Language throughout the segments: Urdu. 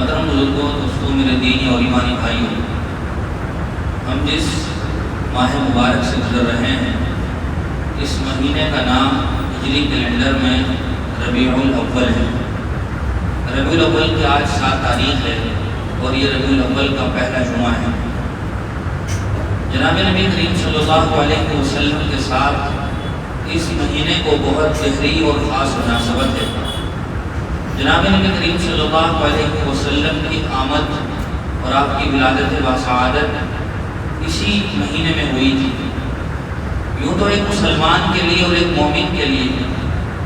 محترم بزرگوں، دوستوں، میرے دینی اور ایمانی بھائیوں، ہم جس ماہ مبارک سے گزر رہے ہیں اس مہینے کا نام ہجری کیلنڈر میں ربیع الاول ہے۔ ربیع الاول کی آج 7 تاریخ ہے اور یہ ربیع الاول کا پہلا جمعہ ہے۔ جناب نبی کریم صلی اللہ علیہ وسلم کے ساتھ اس مہینے کو بہت گہری اور خاص مناسبت ہے۔ جناب نبی کریم صلی اللہ علیہ وسلم کی آمد اور آپ کی ولادت باسعادت اسی مہینے میں ہوئی تھی۔ یوں تو ایک مسلمان کے لیے اور ایک مومن کے لیے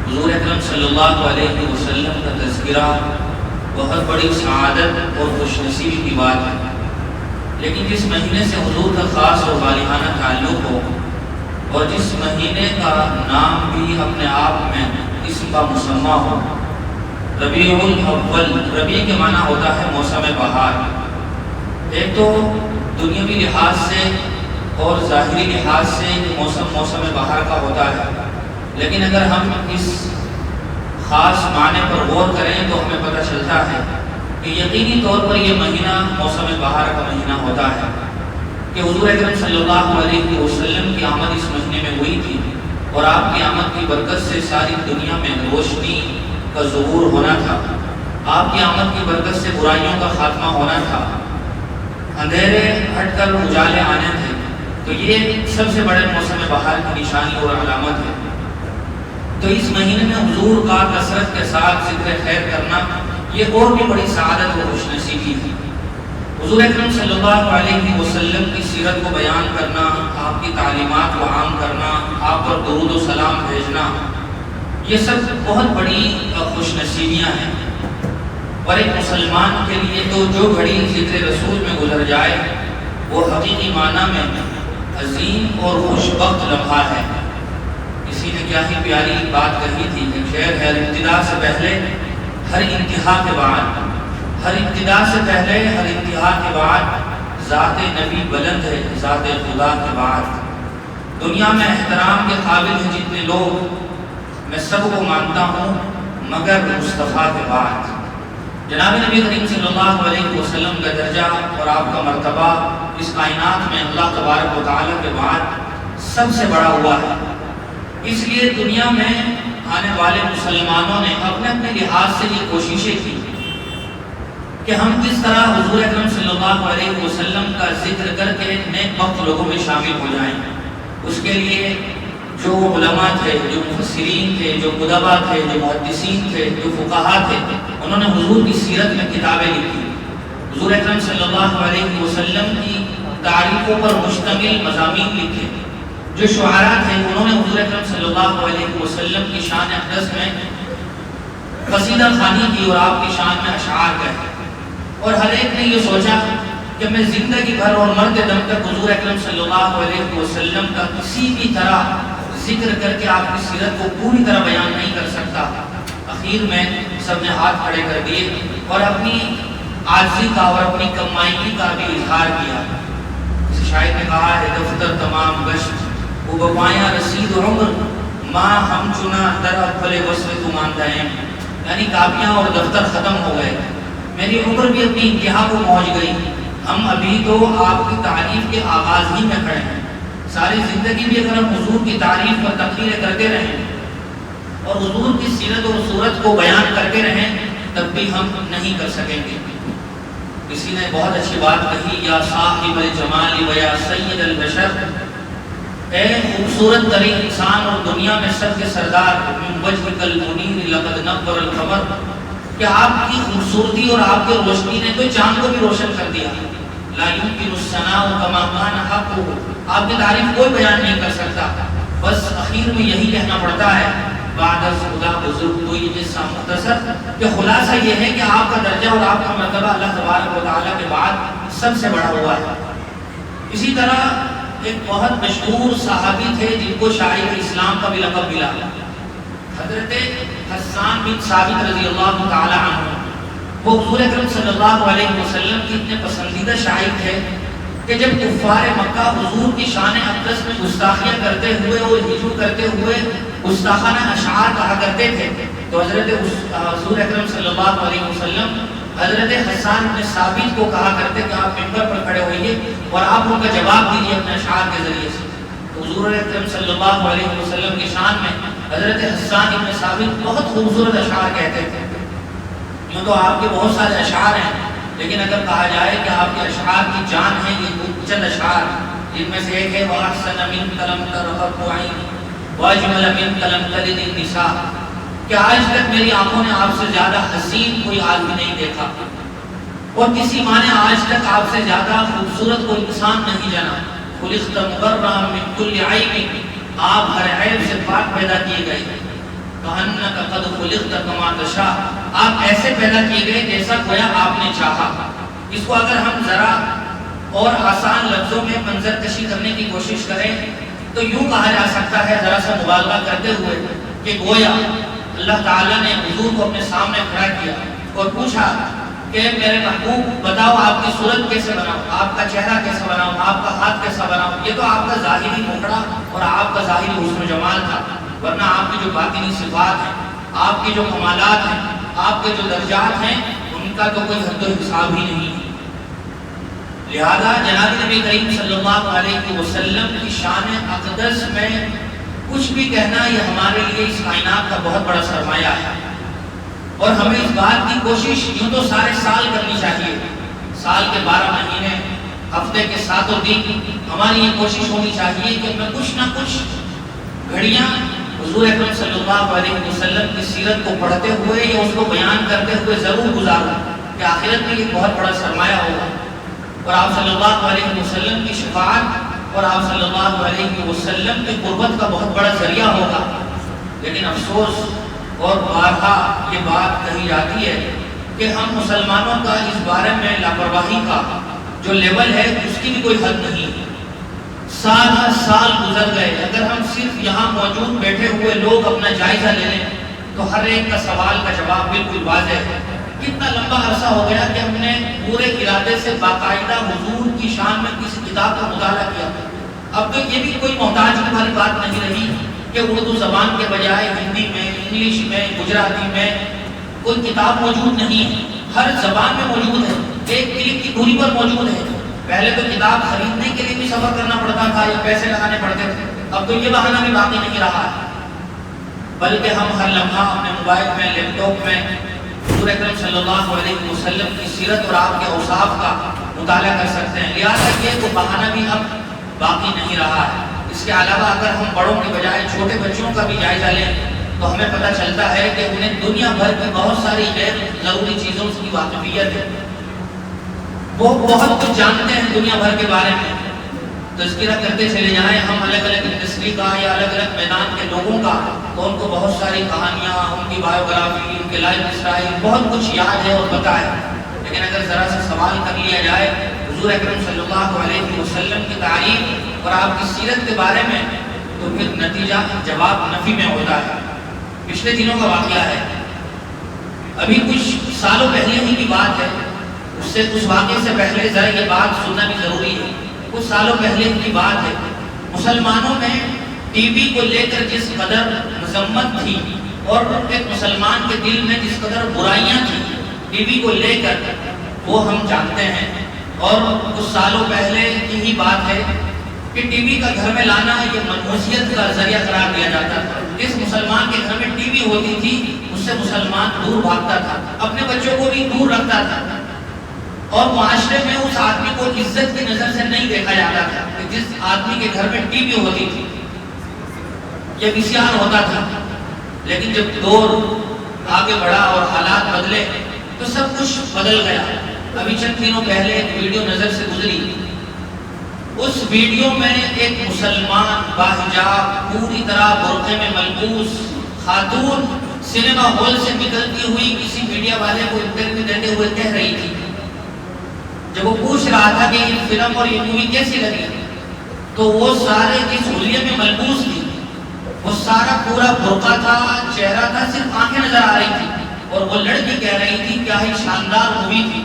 حضور اکرم صلی اللہ علیہ وسلم کا تذکرہ بہت بڑی سعادت اور خوش نصیبی کی بات ہے، لیکن جس مہینے سے حضور کا خاص اور والہانہ تعلق ہو اور جس مہینے کا نام بھی اپنے آپ میں اسم کا مسمى ہو، ربیع الاول، ربیع کے معنی ہوتا ہے موسم بہار۔ ایک تو دنیاوی لحاظ سے اور ظاہری لحاظ سے موسم بہار کا ہوتا ہے، لیکن اگر ہم اس خاص معنی پر غور کریں تو ہمیں پتہ چلتا ہے کہ یقینی طور پر یہ مہینہ موسم بہار کا مہینہ ہوتا ہے کہ حضور اکرم صلی اللہ علیہ وسلم کی آمد اس مہینے میں ہوئی تھی اور آپ کی آمد کی برکت سے ساری دنیا میں روشنی کا ظہور ہونا تھا۔ آپ کی آمد کی برکت سے برائیوں کا خاتمہ ہونا تھا، اندھیرے ہٹ کر اجالے آنے تھے۔ تو یہ سب سے بڑے موسم بہار کی نشانی اور علامت ہے۔ تو اس مہینے میں حضور کا کثرت کے ساتھ ذکر خیر کرنا یہ اور بھی بڑی سعادت و خوش نصیبی ہے۔ حضور اکرم صلی اللہ علیہ وسلم کی سیرت کو بیان کرنا، آپ کی تعلیمات کو عام کرنا، آپ پر درود و سلام بھیجنا، یہ سب بہت بڑی خوش نصیبیاں ہیں۔ اور ایک مسلمان کے لیے تو جو گھڑی ذکر رسول میں گزر جائے وہ حقیقی معنی میں عظیم اور خوش بخت لمحہ ہے۔ کسی نے کیا ہی پیاری بات کہی تھی کہ خیر ہے ابتدا سے پہلے ہر انتہا کے بعد، ہر ابتدا سے پہلے ہر انتہا کے بعد ذات نبی بلند ہے ذات خدا کے بعد۔ دنیا میں احترام کے قابل ہیں جتنے لوگ، میں سب کو مانتا ہوں مگر مصطفیٰ کے بعد۔ جناب نبی کریم صلی اللہ علیہ وسلم کا درجہ اور آپ کا مرتبہ اس کائنات میں اللہ تبارک و تعالیٰ کے بعد سب سے بڑا ہوا ہے۔ اس لیے دنیا میں آنے والے مسلمانوں نے اپنے اپنے لحاظ سے یہ کوششیں کی کہ ہم کس طرح حضور اکرم صلی اللہ علیہ وسلم کا ذکر کر کے نیک بخت لوگوں میں شامل ہو جائیں۔ اس کے لیے جو علماء تھے، جو مفسرین تھے، جو ادباء تھے، جو محدثین تھے، جو فقہاء تھے، انہوں نے حضور کی سیرت میں کتابیں لکھی۔ حضور اکرم صلی اللہ علیہ وسلم کی تعریفوں پر مشتمل مضامین لکھے۔ جو شعراء تھے انہوں نے حضور اکرم صلی اللہ علیہ وسلم کی شان اقدس میں قصیدہ خوانی کی اور آپ کی شان میں اشعار کہے۔ اور ہر ایک نے یہ سوچا کہ میں زندگی بھر اور مرتے دم تک حضور اکرم صلی اللہ علیہ وسلم کا کسی بھی طرح ذکر کر کے آپ کی سیرت کو پوری طرح بیان نہیں کر سکتا۔ اخیر میں سب نے ہاتھ کھڑے کر دیے اور اپنی عاجزی کا اور اپنی کمائنی کا بھی اظہار کیا۔ اس شاعر نے کہا ہے دفتر تمام گشت وہ بپایاں رسید عمر ماں ہم چنا در افل وصف تماندہ ہیں، یعنی کاپیاں اور دفتر ختم ہو گئے، میری عمر بھی اپنی انتہا کو پہنچ گئی، ہم ابھی تو آپ کی تعریف کے آغاز ہی میں کھڑے ہیں۔ ساری زندگی بھی اگر ہم حضور کی تعریف اور تقریریں کرتے رہیں اور حضور کی سیرت اور صورت کو بیان کرتے رہیں تب بھی ہم نہیں کر سکیں گے۔ کسی نے بہت اچھی بات کہی، یا صاحب الجمال و یا سید البشر، اے خوبصورت ترین انسان اور دنیا میں سب کے سردار، من وجهک المنیر لقد نور القمر، کہ آپ کی خوبصورتی اور آپ کی روشنی نے تو چاند کو بھی روشن کر دیا۔ لا يمكن الثناء كما كان حقه، آپ کی تعریف کوئی بیان نہیں کر سکتا، بس اخیر میں یہی کہنا پڑتا ہے بعد از خدا بزرگ کوئی قصہ مختصر، کہ خلاصہ یہ ہے کہ آپ کا درجہ اور آپ کا مرتبہ اللہ تبارک و تعالیٰ کے بعد سب سے بڑا ہوا ہے۔ اسی طرح ایک بہت مشہور صحابی تھے جن کو شاعر اسلام کا بھی لقب ملا، حضرت حسان بن ثابت رضی اللہ تعالی عنہ۔ وہ حضور اکرم صلی اللہ علیہ وسلم کی اتنے پسندیدہ شاعر تھے کہ جب کفار مکہ حضور کی شان اقدس میں گستاخیاں کرتے ہوئے اور ہجو کرتے ہوئے گستاخانہ اشعار کہا کرتے تھے تو حضرت حضور اکرم صلی اللہ علیہ وسلم حضرت حسان بن ثابت کو کہا کرتے کہ آپ منبر پر کھڑے ہوئیے اور آپ ان کا جواب دیجیے اپنے اشعار کے ذریعے سے۔ حضور اکرم صلی اللہ علیہ وسلم کی شان میں حضرت حسان بن ثابت بہت خوبصورت اشعار کہتے تھے۔ یوں تو آپ کے بہت سارے اشعار ہیں، لیکن اگر کہا جائے کہ آپ کے اشعار کی جان ہے یہ چند اشعار، جن میں سے ایک ہے وَأَحْسَنَ مِنْكَ لَمْ تَرْهَقْ عَيْنِي وَأَجْمَلَ مِنْكَ لَمْ تَلِدِ النِّسَاءُ، کہ آج تک میری آنکھوں نے آپ سے زیادہ حسین کوئی آدمی نہیں دیکھا، اور کسی ماں نے آج تک آپ سے زیادہ خوبصورت کوئی انسان نہیں جانا۔ خُلِقْتَ مُبَرَّأً مِنْ كُلِّ عَيْبٍ، آپ ہر عیب سے پاک پیدا کیے گئے۔ کَأَنَّكَ قَدْ خُلِقْتَ كَمَا تَشَاءُ، آپ ایسے پیدا کیے گئے جیسا گویا آپ نے چاہا۔ اس کو اگر ہم ذرا اور آسان لفظوں میں منظر کشی کرنے کی کوشش کریں تو یوں کہا جا سکتا ہے، ذرا سا مبالغہ کرتے ہوئے، کہ گویا اللہ تعالیٰ نے حضور کو اپنے سامنے کھڑا کیا اور پوچھا کہ میرے محبوب بتاؤ آپ کی صورت کیسے بناؤں، آپ کا چہرہ کیسے بناؤں، آپ کا ہاتھ کیسا بناؤں۔ یہ تو آپ کا ظاہری مکھڑا اور آپ کا ظاہری حسن و جمال تھا، ورنہ آپ کی جو باطنی صفات ہیں، آپ کی جو کمالات ہیں، آپ کے جو درجات ہیں، ان کا تو کوئی حد و حساب ہی نہیں ہے۔ لہذا جناب نبی کریم صلی اللہ علیہ وسلم کی شان اقدس میں کچھ بھی کہنا یہ ہمارے لیے اس کائنات کا بہت بڑا سرمایہ ہے، اور ہمیں اس بات کی کوشش یوں تو سارے سال کرنی چاہیے، سال کے 12 مہینے، ہفتے کے 7 دن ہماری یہ کوشش ہونی چاہیے کہ میں کچھ نہ کچھ گھڑیاں حضور اکرم صلی اللہ علیہ وسلم کی سیرت کو پڑھتے ہوئے یا اس کو بیان کرتے ہوئے ضرور گزاروں، کہ آخرت میں یہ بہت بڑا سرمایہ ہوگا، اور آپ صلی اللہ علیہ وسلم کی شفاعت اور آپ صلی اللہ علیہ وسلم کی قربت کا بہت بڑا ذریعہ ہوگا۔ لیکن افسوس اور بارہا یہ بات کہی جاتی ہے کہ ہم مسلمانوں کا اس بارے میں لاپرواہی کا جو لیول ہے اس کی بھی کوئی حد نہیں۔ سال ہر سال گزر گئے، اگر ہم صرف یہاں موجود بیٹھے ہوئے لوگ اپنا جائزہ لے لیں تو ہر ایک کا سوال کا جواب بالکل واضح ہے۔ کتنا لمبا عرصہ ہو گیا کہ ہم نے پورے ارادے سے باقاعدہ حضور کی شان میں کسی کتاب کا مطالعہ کیا۔ اب تو یہ بھی کوئی محتاج والی بات نہیں رہی کہ اردو زبان کے بجائے ہندی میں، انگلش میں، گجراتی میں کوئی کتاب موجود نہیں ہے، ہر زبان میں موجود ہے، ایک کلک کی دوری پر موجود ہے۔ پہلے تو کتاب خریدنے کے لیے بھی سفر کرنا پڑتا تھا یا پیسے لگانے پڑتے تھے، اب تو یہ بہانہ بھی باقی نہیں رہا ہے، بلکہ ہم ہر لمحہ اپنے موبائل میں، لیپ ٹاپ میں حضور اکرم صلی اللہ علیہ وسلم کی سیرت اور آپ کے اوصاف کا مطالعہ کر سکتے ہیں۔ لہٰذا یہ تو بہانہ بھی اب باقی نہیں رہا ہے۔ اس کے علاوہ اگر ہم بڑوں کے بجائے چھوٹے بچوں کا بھی جائزہ لیں تو ہمیں پتہ چلتا ہے کہ انہیں دنیا بھر کی بہت ساری غیر ضروری چیزوں کی واقفیت ہے، وہ بہت کچھ جانتے ہیں دنیا بھر کے بارے میں۔ تذکرہ کرتے چلے جائیں ہم الگ الگ انڈسٹری کا یا الگ الگ میدان کے لوگوں کا، تو ان کو بہت ساری کہانیاں، ان کی بایوگرافی، ان کے لائف اسٹائل بہت کچھ یاد ہے اور پتہ ہے۔ لیکن اگر ذرا سا سوال کر لیا جائے حضور اکرم صلی اللہ علیہ وسلم کی تعریف اور آپ کی سیرت کے بارے میں تو پھر نتیجہ جواب نفی میں ہوتا ہے۔ پچھلے دنوں کا واقعہ ہے، ابھی کچھ سالوں پہلے ہی کی بات ہے، اس واقعے سے پہلے ذرا یہ بات سننا بھی ضروری ہے۔ کچھ سالوں پہلے کی بات ہے، مسلمانوں میں ٹی وی کو لے کر جس قدر مذمت تھی اور ایک مسلمان کے دل میں جس قدر برائیاں تھیں ٹی وی کو لے کر، وہ ہم جانتے ہیں۔ اور کچھ سالوں پہلے کی ہی بات ہے کہ ٹی وی کا گھر میں لانا یہ منحوسیت کا ذریعہ قرار دیا جاتا تھا۔ جس مسلمان کے گھر میں ٹی وی ہوتی تھی اس سے مسلمان دور بھاگتا تھا، اپنے بچوں کو بھی دور رکھتا تھا، اور معاشرے میں اس آدمی کو عزت کی نظر سے نہیں دیکھا جاتا تھا کہ جس آدمی کے گھر میں ٹی وی ہوتی تھی یہ وسیار ہوتا تھا۔ لیکن جب دور آگے بڑھا اور حالات بدلے تو سب کچھ بدل گیا۔ ابھی چند دنوں پہلے ایک ویڈیو نظر سے گزری، اس ویڈیو میں ایک مسلمان باحجاب پوری طرح برقعے میں ملبوس خاتون سنیما ہال سے نکلتی ہوئی کسی میڈیا والے کو انٹرویو دیتے ہوئے کہہ رہی تھی، جب وہ پوچھ رہا تھا کہ یہ فلم اور یہ مووی کیسی لگی تو وہ سارے جس حلیے میں ملبوس تھی وہ سارا پورا برقع تھا، چہرہ تھا، صرف آنکھیں نظر آ رہی تھی، اور وہ لڑکی کہہ رہی تھی کیا ہی شاندار مووی تھی،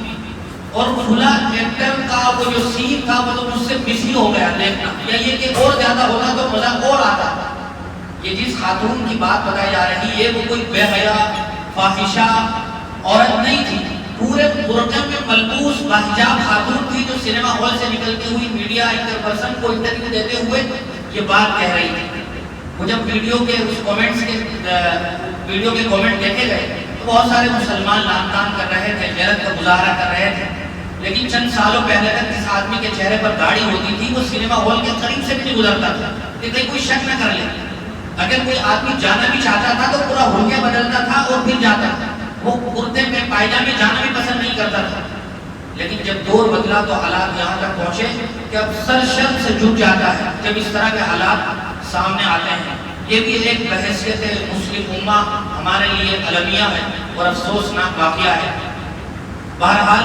اور کھلا ایکٹر کا وہ جو سین تھا وہ تو مجھ سے مس ہی ہو گیا دیکھنا، یا یہ کہ اور زیادہ ہوتا تو مزہ اور آتا۔ یہ جس خاتون کی بات بتائی جا رہی ہے وہ کوئی بے حیا فاحشہ عورت نہیں تھی، پورے برقع میں ملبوس باحجاب خاتون تھی جو سینما ہال سے نکلتی ہوئی میڈیا اینکر پرسن کو انٹرویو دیتے ہوئے یہ بات کہہ رہی تھی. وہ جب ویڈیو کے کامنٹ دیکھے گئے تو بہت سارے مسلمان لعن طعن کر رہے تھے، غیرت کا مظاہرہ کر رہے تھے، لیکن چند سالوں پہلے تک جس آدمی کے چہرے پر داڑھی ہوتی تھی وہ سینما ہال کے قریب سے بھی نہیں گزرتا تھا کہ کہیں کوئی شک نہ کر لے. اگر کوئی آدمی جانا بھی چاہتا تھا تو پورا حلیہ بدلتا تھا اور پھر جاتا تھا. وہ کرتے میں پائجامے جانا بھی پسند نہیں کرتا تھا. لیکن جب دور بدلا تو حالات یہاں تک پہنچے کہ اب سر شرم سے جھک جاتا ہے جب اس طرح کے حالات سامنے آتے ہیں. یہ بھی ایک بحیثیت مسلم امہ ہمارے لیے المیہ ہے اور افسوسناک واقعہ ہے. بہرحال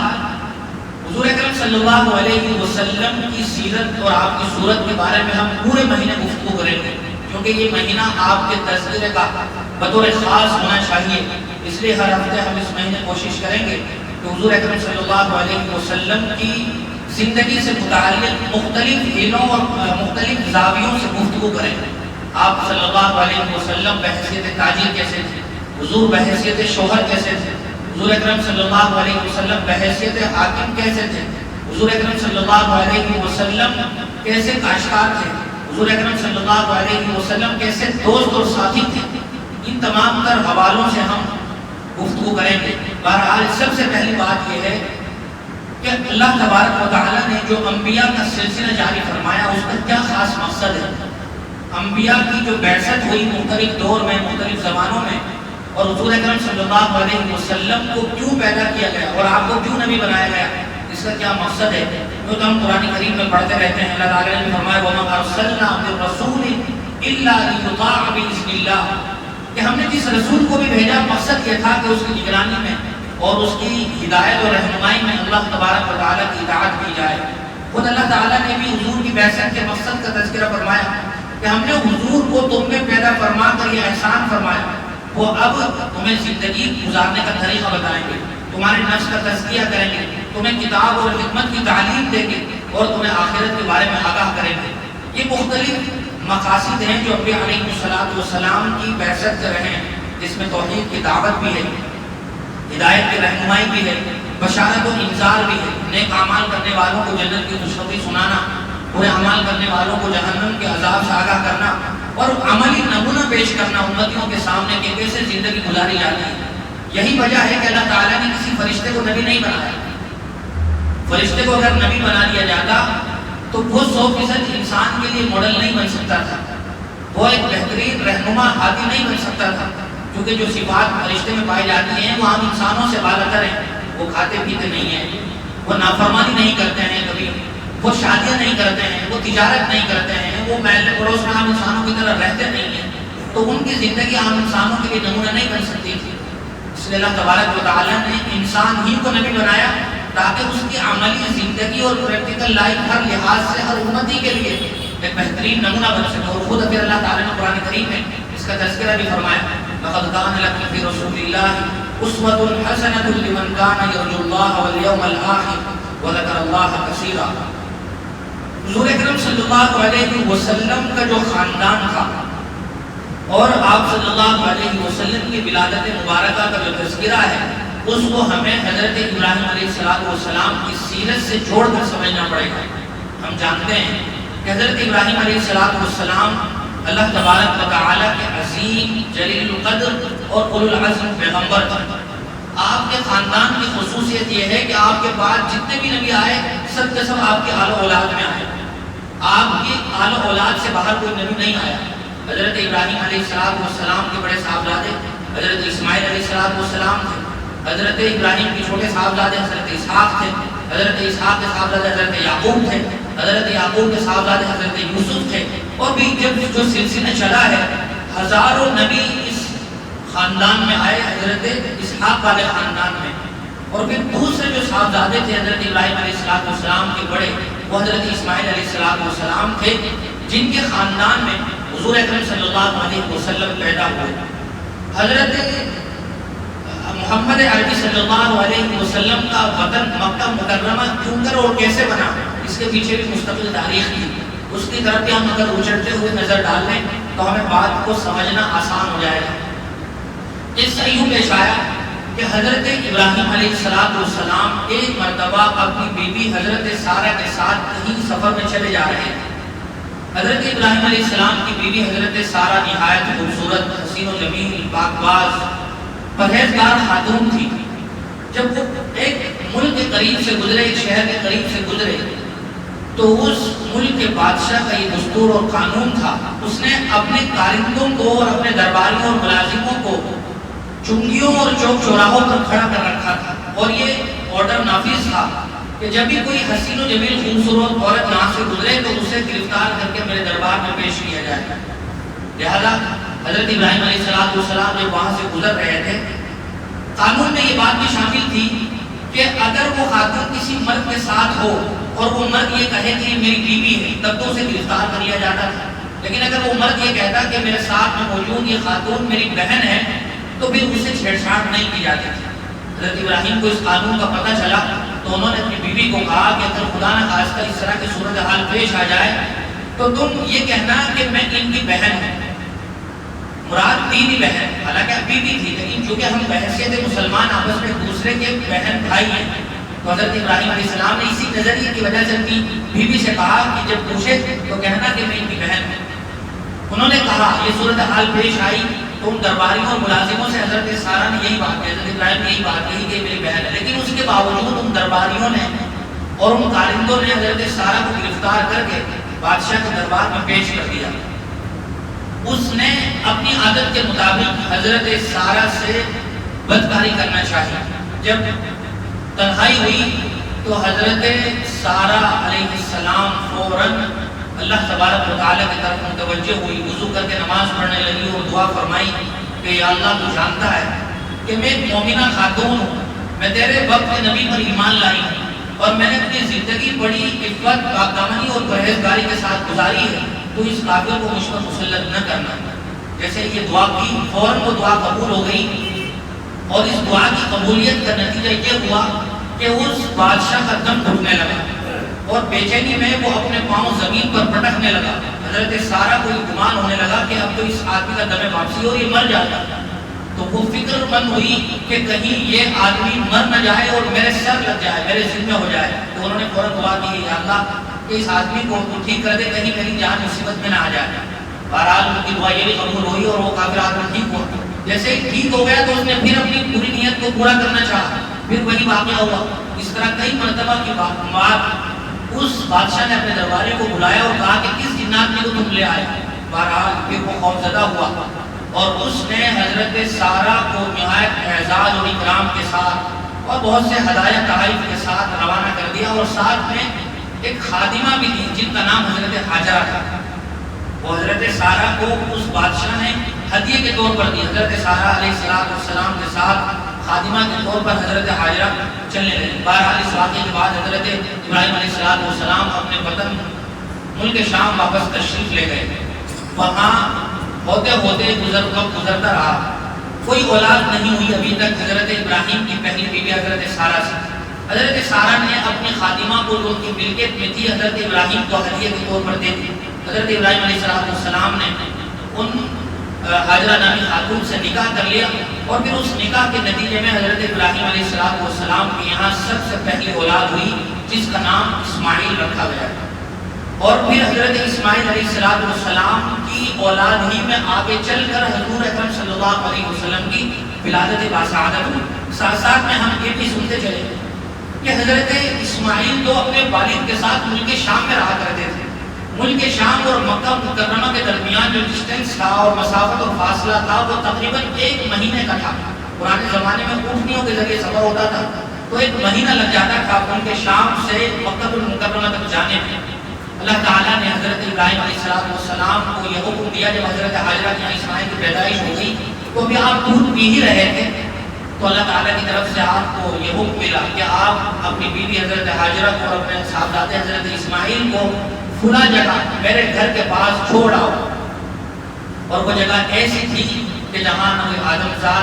حضور اکرم صلی اللہ علیہ وسلم کی سیرت اور آپ کی صورت کے بارے میں ہم پورے مہینے گفتگو کریں گے، کیونکہ یہ مہینہ آپ کے تذکرے کا بطور خاص ہونا چاہیے. اس لیے ہر ہفتے ہم اس مہینے کوشش کریں گے کہ حضور اکرم صلی اللہ علیہ وسلم کی زندگی سے متعلق مختلف علموں اور مختلف زاویوں سے گفتگو کریں. آپ صلی اللہ علیہ وسلم بحیثیت تاجر کیسے تھے، حضور بحیثیت شوہر کیسے تھے، حضور اکرم صلی اللہ علیہ وسلم بحیثیت حاکم کیسے تھے، حضور اکرم صلی اللہ علیہ وسلم کیسے کاشتکار تھے، حضور اکرم صلی اللہ علیہ وسلم کیسے دوست اور ساتھی تھے. ان تمام تر حوالوں سے ہم گفتگو کریں گے. بہرحال سب سے پہلی بات یہ ہے کہ اللہ تبارک و تعالیٰ نے جو انبیاء کا سلسلہ جاری فرمایا اس کا کیا خاص مقصد ہے. انبیاء کی جو بعثت ہوئی مختلف دور میں مختلف زمانوں میں، اور حضور اکرم صلی اللہ علیہ وسلم کو کیوں پیدا کیا گیا اور آپ کو کیوں نبی بنایا گیا، اس کا کیا مقصد ہے. جو تو ہم قرآن کریم میں پڑھتے رہتے ہیں. اللہ تعالیٰ نے فرمایا وَمَا أَرْسَلْنَا مِن رَّسُولٍ إِلَّا لِيُطَاعَ بِإِذْنِ اللَّهِ، کہ ہم نے جس رسول کو بھی بھیجا مقصد یہ تھا کہ اس کی نگرانی میں اور اس کی ہدایت اور رہنمائی میں اللہ تبارک و تعالیٰ کی اطاعت کی جائے. خود اللہ تعالیٰ نے بھی حضور کی بعثت کے مقصد کا تذکرہ فرمایا کہ ہم نے حضور کو تم میں پیدا فرما کر یہ احسان فرمایا، وہ اب تمہیں زندگی گزارنے کا طریقہ بتائیں گے، تمہارے نفس کا تزکیہ کریں گے، تمہیں کتاب اور حکمت کی تعلیم دیں گے اور تمہیں آخرت کے بارے میں آگاہ کریں گے. یہ مختلف مقاصد ہیں جو انبیاء علیہ السلام کی بعثت کر رہے ہیں، جس میں توحید کی دعوت بھی ہے، ہدایت کی رہنمائی بھی ہے، بشارت و انذار بھی ہے، نیک اعمال کرنے والوں کو جنت کی خوشخبری سنانا، برے اعمال کرنے والوں کو جہنم کے عذاب سے آگاہ کرنا اور عملی نمونہ پیش کرنا امتیوں کے سامنے کہ کیسے زندگی گزاری جاتی ہے. یہی وجہ ہے کہ اللہ تعالیٰ نے کسی فرشتے کو نبی نہیں بنایا. فرشتے کو اگر نبی بنا دیا جاتا تو وہ 100% انسان کے لیے ماڈل نہیں بن سکتا تھا، وہ ایک بہترین رہنما ہادی نہیں بن سکتا تھا، کیونکہ جو صفات فرشتے میں پائی جاتی ہیں وہ عام انسانوں سے بالاتر ہیں. وہ کھاتے پیتے نہیں ہیں، وہ نافرمانی نہیں کرتے ہیں، کبھی وہ شادیاں نہیں کرتے ہیں، وہ تجارت نہیں کرتے ہیں، وہ محل پڑوس میں عام انسانوں کی طرح رہتے نہیں ہیں، تو ان کی زندگی عام انسانوں کے لیے نمونہ نہیں بن سکتی تھی. اس لیے اللہ تبارک و تعالیٰ نے انسان ہی کو نبی بنایا تاکہ اس کی عملی زندگی اور پریکٹیکل لائف ہر لحاظ سے ہر امتی کے لیے ایک بہترین نمونہ بن سکے. اور خود پھر اللہ تعالیٰ نے قرآن کریم میں اس کا تذکرہ بھی فرمایا لَقَدْ كَانَ لَكُمْ فِي رَسُولِ اللَّهِ أُسْوَةٌ حَسَنَةٌ لِمَنْ كَانَ يَرْجُو اللَّهَ وَالْيَوْمَ الْآخِرَ وَذَكَرَ اللَّهَ كَثِيرًا. حضور اکرم صلی اللہ علیہ وسلم کا جو خاندان تھا اور آپ صلی اللہ علیہ وسلم کی ولادت مبارکہ کا جو تذکرہ ہے اس کو ہمیں حضرت ابراہیم علیہ السلام کی سیرت سے جوڑ کر سمجھنا پڑے گا. ہم جانتے ہیں کہ حضرت ابراہیم علیہ السلام اللہ تبارک و تعالیٰ کے عظیم جلیل القدر اور اولو العزم پیغمبر تھے. آپ کے خاندان کی خصوصیت یہ ہے کہ آپ کے بعد جتنے بھی نبی آئے سب کے سب آپ کی آل و اولاد میں آئے. آپ کی آل و اولاد سے باہر کوئی نبی نہیں آیا. حضرت ابراہیم علیہ السلام کے بڑے صاحبزادے حضرت اسماعیل علیہ السلام تھے. حضرت ابراہیم کے چھوٹے صاحبزادے حضرت اسحاق تھے. حضرت اسحاق کے صاحبزادے حضرت یعقوب تھے. حضرت یعقوب کے صاحبزادے حضرت یوسف تھے. اور بھی جب جو سلسلہ چلا ہے ہزاروں نبی اس خاندان میں آئے، حضرت اسحاق والے خاندان میں. اور پھر دوسرے جو صاحبزادے تھے حضرت ابراہیم علیہ السلام کے بڑے وہ حضرت اسماعیل علیہ السلام تھے، جن کے خاندان میں حضور اکرم صلی اللہ علیہ وسلم پیدا ہوئے. حضرت محمد عربی صلی اللہ علیہ وسلم کا وطن مکہ مکرمہ کیوں کر اور کیسے بنا، اس کے پیچھے بھی مستقل تاریخ تھی. اس کی طرف بھی ہم اگر اچھڑتے ہوئے نظر ڈال لیں تو ہمیں بات کو سمجھنا آسان ہو جائے گا. اس صحیح پیش آیا کہ حضرت ابراہیم علیہ السلام ایک مرتبہ اپنی بیوی حضرت سارہ کے ساتھ کہیں سفر میں چلے جا رہے ہیں۔ حضرت ابراہیم علیہ السلام کی بیوی حضرت سارہ نہایت خوبصورت، حسین و جمیل، پاک باز، پرہیزگار خاتون تھی۔ جب وہ ایک ملک کے قریب سے گزرے، ایک شہر کے قریب سے گزرے، تو اس ملک کے بادشاہ کا یہ دستور اور قانون تھا، اس نے اپنے کارندوں کو اور اپنے درباریوں اور ملازموں کو چنگیوں اور چوک چوراہوں پر کھڑا کر رکھا تھا، اور یہ آرڈر نافذ تھا کہ جب بھی کوئی حسین و جمیل خوبصورت عورت یہاں سے گزرے تو اسے گرفتار کر کے میرے دربار میں پیش کیا جائے۔ لہذا حضرت ابراہیم علیہ السلام جب وہاں سے گزر رہے تھے، قانون میں یہ بات بھی شامل تھی کہ اگر وہ خاتون کسی مرد کے ساتھ ہو اور وہ مرد یہ کہے کہ یہ میری بیوی ہے، تب تو اسے گرفتار کر لیا جاتا تھا، لیکن اگر وہ مرد یہ کہتا کہ میرے ساتھ میں موجود یہ خاتون میری بہن ہے، تو پھر اسے چھیڑ چھاڑ نہیں کی جاتی تھی۔ حضرت ابراہیم کو اس قانون کا پتہ چلا تو انہوں نے اپنی بیوی کو کہا کہ اگر خدا نہ خواستہ اس طرح کی صورتحال پیش آ جائے تو تم یہ کہنا کہ میں ان کی بہن ہوں، مراد دینی بہن، حالانکہ بیوی تھی، لیکن چونکہ ہم بحیثیت مسلمان آپس میں ایک دوسرے کے بہن بھائی ہیں، تو حضرت ابراہیم علیہ السلام نے اسی نظریے کی وجہ سے اپنی بیوی سے کہا کہ جب پوچھے تو کہنا کہ میں ان کی بہن ہوں۔ انہوں نے کہا، یہ صورتحال پیش آئی تو ان درباریوں اور ملازموں سے حضرت سارہ نے یہی بات کہی، حضرت ابراہیم نے یہی بات کہی کہ میری بہن ہے، لیکن اس کے باوجود ان درباریوں نے اور ان کارندوں نے حضرت سارہ کو گرفتار کر کے بادشاہ کے دربار میں پیش کر دیا۔ اس نے اپنی عادت کے مطابق حضرت سارہ سے بدکاری کرنا چاہی۔ جب تنہائی ہوئی تو حضرت سارہ علیہ السلام فوراً اللہ تبارک و تعالیٰ کی طرف متوجہ ہوئی، وضو کر کے نماز پڑھنے لگی اور دعا فرمائی کہ یا اللہ تو جانتا ہے کہ میں ایک مومنہ خاتون ہوں، میں تیرے وقت نبی پر ایمان لائی ہوں اور میں نے اپنی زندگی بڑی عفت، پاکدامنی اور پرہیزگاری کے ساتھ گزاری ہے، تو اس کافر کو مجھ پر مسلط نہ کرنا۔ جیسے یہ دعا کی، فوراً وہ دعا قبول ہو گئی، اور اس دعا کی قبولیت کا نتیجہ یہ ہوا کہ اس بادشاہ کا دم گھٹنے لگا اور بے چینی میں وہ اپنے پاؤں زمین پر پٹکنے لگا۔ حضرت سارہ کو یہ گمان ہونے لگا کہ اب تو اس آدمی کا دم واپسی اور یہ مر جاتا، تو وہ فکر مند ہوئی کہ کہیں یہ آدمی مر نہ جائے اور میرے سر لگ جائے، میرے سر میں ہو جائے، تو انہوں نے فوراً دعا کی یا اللہ کہ اس آدمی کو ٹھیک کر دے، کہیں میری جان مصیبت میں نہ آ جائے۔ بہرحال ان کی دعا یہ بھی قبول ہوئی اور وہ کافر آدمی ٹھیک ہوا۔ جیسے ہی ٹھیک ہو گیا تو اس نے پھر اپنی پوری نیت کو پورا کرنا چاہا، پھر وہی واقعہ ہوا۔ اس طرح کئی مرتبہ کی بات اس بادشاہ نے اپنے درباریوں کو بلایا اور کہا کہ کس جنات کو تم لے آئے۔ بہرحال پھر وہ خوفزدہ ہوا اور اس نے حضرت سارہ کو نہایت اعزاز اور اکرام کے ساتھ اور بہت سے ہدایہ تحائف کے ساتھ روانہ کر دیا، اور ساتھ میں ایک خادمہ بھی تھی جن کا نام حضرت حاجرہ تھا۔ وہ حضرت سارہ کو اس بادشاہ نے ہدیے کے طور پر دی۔ حضرت سارہ علیہ السلام کے ساتھ خادمہ کے طور پر حضرت حاجرہ چلنے لگی۔ بہرحال اس واقعے کے بعد حضرت ابراہیم علیہ السلام اپنے وطن ملک شام واپس تشریف لے گئے۔ وہاں ہوتے ہوتے وقت گزرتا رہا، کوئی اولاد نہیں ہوئی ابھی تک حضرت ابراہیم کی پہلی بیوی حضرت سارہ سے۔ حضرت سارہ نے اپنی خادمہ کو جو ان کی ملکیت میں تھی حضرت ابراہیم کو ہدیے کے طور پر دے دی۔ حضرت ابراہیم علیہ السلام نے ان حاجرہ نامی خاتون سے نکاح کر لیا، اور پھر اس نکاح کے نتیجے میں حضرت ابراہیم علیہ السلام کے یہاں سب سے پہلی اولاد ہوئی جس کا نام اسماعیل رکھا گیا، اور پھر حضرت اسماعیل علیہ السلام کی اولاد ہی میں آگے چل کر حضور اکرم صلی اللہ علیہ وسلم کی ولادت باسعادت ہوئی۔ ساتھ ساتھ میں ہم یہ بھی سنتے چلے کہ حضرت اسماعیل تو اپنے والد کے ساتھ ملک شام میں رہا کرتے تھے۔ ملک شام اور مکہ مکرمہ کے درمیان جو ڈسٹینس تھا اور مسافت اور فاصلہ تھا وہ تقریباً 1 مہینے کا تھا۔ پرانے زمانے میں اونٹنیوں کے ذریعے سفر ہوتا تھا تو 1 مہینہ لگ جاتا تھا ملک شام سے مکہ المکرمہ تک جانے میں۔ اللہ تعالیٰ نے حضرت ابراہیم علیہ السلام کو یہ حکم دیا، جب حضرت حاجرہ کی اسماعیل کی پیدائش ہو گئی تو بھی آپ دودھ پی ہی رہے تھے، تو اللہ تعالیٰ کی طرف سے آپ کو یہ حکم ملا کہ آپ اپنی بیوی حضرت حاجرہ کو اور اپنے صاحبزادے حضرت اسماعیل کو کھلا جگہ میرے گھر کے پاس چھوڑ آؤ۔ اور وہ جگہ ایسی تھی کہ جہاں نہ کوئی آدم تھا،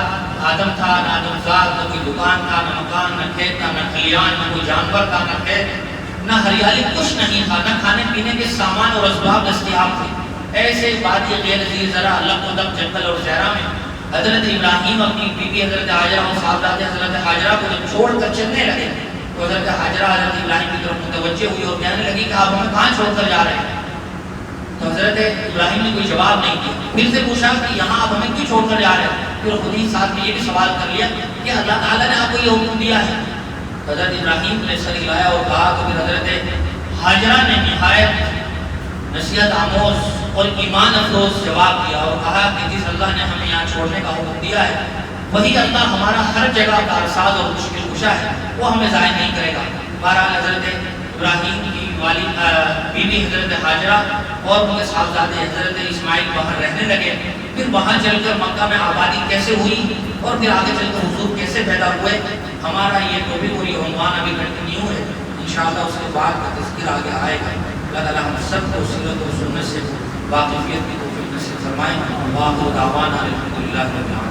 نہ آدمزاد، نہ کوئی دکان تھا، نہ مکان، نہ کھیت تھا، نہ کھلیان، نہ کوئی جانور تھا، نہ کھیت، نہ ہریالی، کچھ نہیں تھا، نہ کھانے پینے کے سامان اور اسباب دستیاب تھے۔ ایسے وادی غیر ذی زرع لق و دق جنگل اور صحرا میں حضرت ابراہیم اپنی بیوی حضرت حاجرہ اور صاحبزادے حضرت حاجرہ کو جب چھوڑ کر چلنے لگے تو حضرت حاجرہ حضرت ابراہیم کی طرف متوجہ ہوئی اور کہنے لگی کہ آپ ہمیں کہاں چھوڑ کر جا رہے ہیں؟ تو حضرت ابراہیم نے کوئی جواب نہیں دیا. پھر سے پوچھا کہ یہاں آپ ہمیں کیوں چھوڑ کر جا رہے ہیں؟ پھر خود ہی ساتھ میں یہ بھی سوال کر لیا کہ اللہ تعالیٰ نے آپ کو یہ حکم دیا ہے. حضرت ابراہیم نے سر ہلایا اور کہا. تو پھر حضرت حاجرہ نے نہایت نصیحت آموز اور ایمان افروز جواب دیا اور کہا کہ جس اللہ نے ہمیں یہاں چھوڑنے کا حکم دیا ہے وہی اللہ ہمارا ہر جگہ کارساز اور مشکل کشا ہے، وہ ہمیں ضائع نہیں کرے گا. بہرحال حضرت ابراہیم کی بیوی حضرت حاجرہ اور ان کے صاحبزادے حضرت اسماعیل وہاں رہنے لگے. پھر وہاں چل کر مکہ میں آبادی کیسے ہوئی اور پھر آگے چل کر حضور کیسے پیدا ہوئے، ہمارا یہ ٹاپک اور یہ عنوان ابھی کنٹینیو ہے. انشاءاللہ اس کے بعد کا تذکر آگے آئے گا. اللہ تعالیٰ ہم سب کو سیرت و سنت سے واقفیت کی توفیق نصیب فرمائے. وآخر دعوانا الحمدللہ رب العالمین.